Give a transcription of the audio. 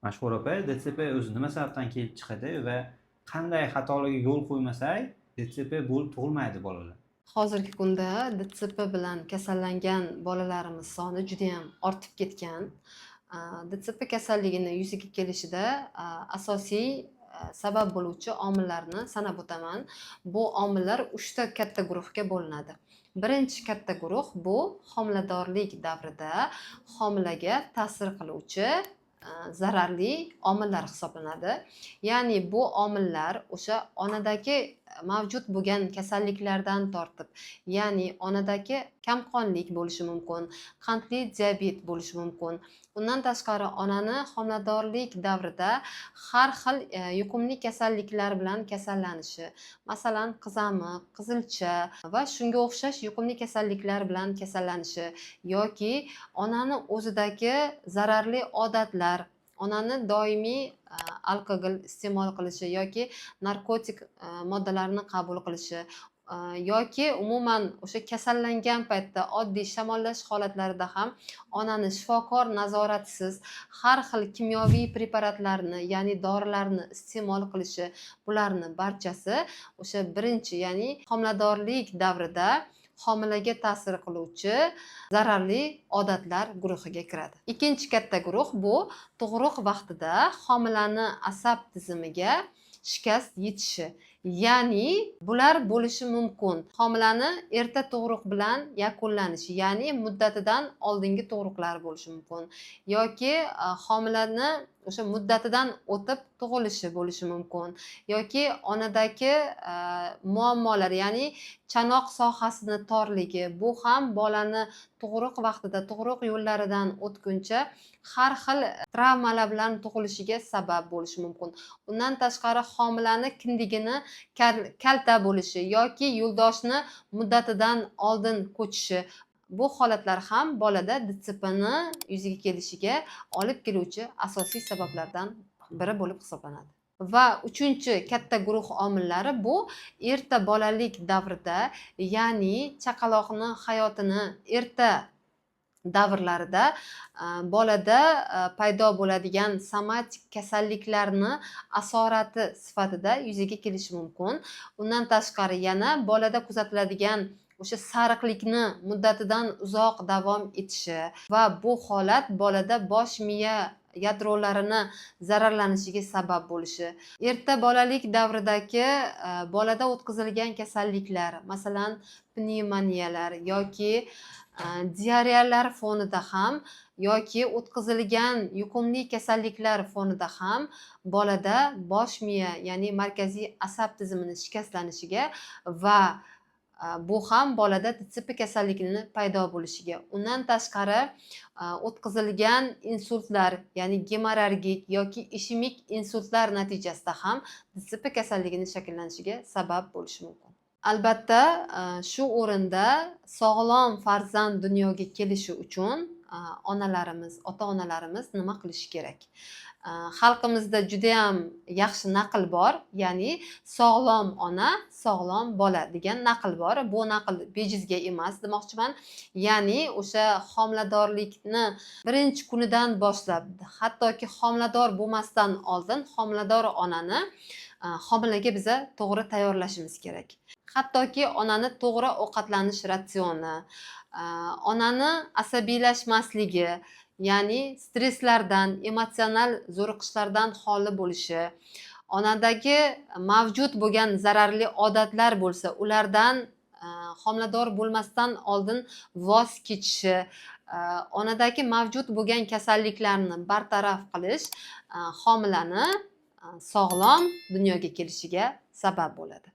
Mashhur opa, DTP o'zi nima sababdan kelib chiqadi va qanday xatolarga yo'l qo'ymasak DTP bo'lib tug'ilmaydi bolalar? Hozirgi kunda DTP bilan kasallangan bolalarimiz soni judayam ortib ketgan. DTP kasalligini yuzaga kelishida asosiy sabab bo'luvchi omillarni sanab o'taman. Bu omillar 3 ta katta guruhga bo'linadi. Birinchi katta guruh bu homiladorlik davrida homilaga ta'sir qiluvchi zararli omillar hisoblanadi. Ya'ni bu omillar o'sha onadagi mavjud bo'lgan kasalliklardan tortib, ya'ni onadagi kamqonlik bo'lishi mumkin, qandli diabet bo'lishi mumkin. Bundan tashqari onani homiladorlik davrida har xil yuqumli kasalliklar bilan kasallanishi, masalan qizamiq, qizilcha va shunga o'xshash yuqumli kasalliklar bilan kasallanishi yoki onani o'zidagi zararli odatlar, onani doimiy alkogol iste'mol qilishi yoki narkotik moddalarni qabul qilishi yoki umuman o'sha kasallangan paytda oddiy shamollash holatlarida ham onani shifokor nazoratisiz har xil kimyoviy preparatlarni, ya'ni dorilarni iste'mol qilishi, bularni barchasi o'sha birinchi, ya'ni homiladorlik davrida homilaga ta'sir qiluvchi zararli odatlar guruhiga kiradi. Ikkinchi katta guruh bu tug'ruq vaqtida homilani asab tizimiga shikast yetishi. Ya'ni bular bo'lishi mumkin. Homilani erta tug'ruq bilan yakunlanishi, ya'ni muddatidan oldingi tug'ruqlar bo'lishi mumkin yoki homilani o'sha muddatidan o'tib tug'ilishi bo'lishi mumkin yoki onadagi muammolar, ya'ni chanoq sohasini torligi, bu ham bolani tug'ruq vaqtida tug'ruq yo'llaridan o'tguncha har xil travmalar bilan tug'ilishiga sabab bo'lishi mumkin. Undan tashqari homilani kindigini kalta bo'lishi yoki yo'ldoshni muddatidan oldin ko'chishi, bu holatlar ham bolada DTPni yuzaga kelishiga olib keluvchi asosiy sabablardan biri bo'lib hisoblanadi. Va uchinchi katta guruh omillari bu erta bolalik davrida, ya'ni chaqaloqni hayotini erta davrlarida bolada paydo bo'ladigan somatik kasalliklarni asorati sifatida yuzaga kelishi mumkin. Undan tashqari yana bolada kuzatiladigan o'sha sariqlikni muddatidan uzoq davom etishi va bu holat bolada bosh miya yadrolarini zararlanishiga sabab bo'lishi, erta bolalik davridagi bolada o'tkazilgan kasalliklar, masalan pnevmoniyalar yoki diareyalar fonida ham yoki o'tkazilgan yuqumli kasalliklar fonida ham bolada bosh miya, ya'ni markaziy asab tizimini shikastlanishiga va bu ham bolada DTP kasalligini paydo bo'lishiga, undan tashqari o'tkazilgan insultlar, ya'ni gemorragik yoki ishemik insultlar natijasida ham DTP kasalligini shakllanishiga sabab bo'lishi mumkin. Albatta, shu o'rinda sog'lom farzand dunyoga kelishi uchun onalarimiz, ota-onalarimiz nima qilishi kerak? Xalqimizda juda ham yaxshi naql bor, ya'ni sog'lom ona, sog'lom bola degan naql bor. Bu naql bejizga emas demoqchiman. Ya'ni o'sha homiladorlikni birinchi kunidan boshlab, hattoki homilador bo'lmasdan oldin homilador onani homilaga biza to'g'ri tayyorlashimiz kerak. Hattoki onani to'g'ri ovqatlanish ratsioni, onani asabiylashmasligi, ya'ni stresslardan, emotsional zo'riqishlardan xoli bo'lishi, onadagi mavjud bo'lgan zararli odatlar bo'lsa, ulardan homilador bo'lmasdan oldin voz kechishi, onadagi mavjud bo'lgan kasalliklarni bartaraf qilish homilani sog'lom dunyoga kelishiga sabab bo'ladi.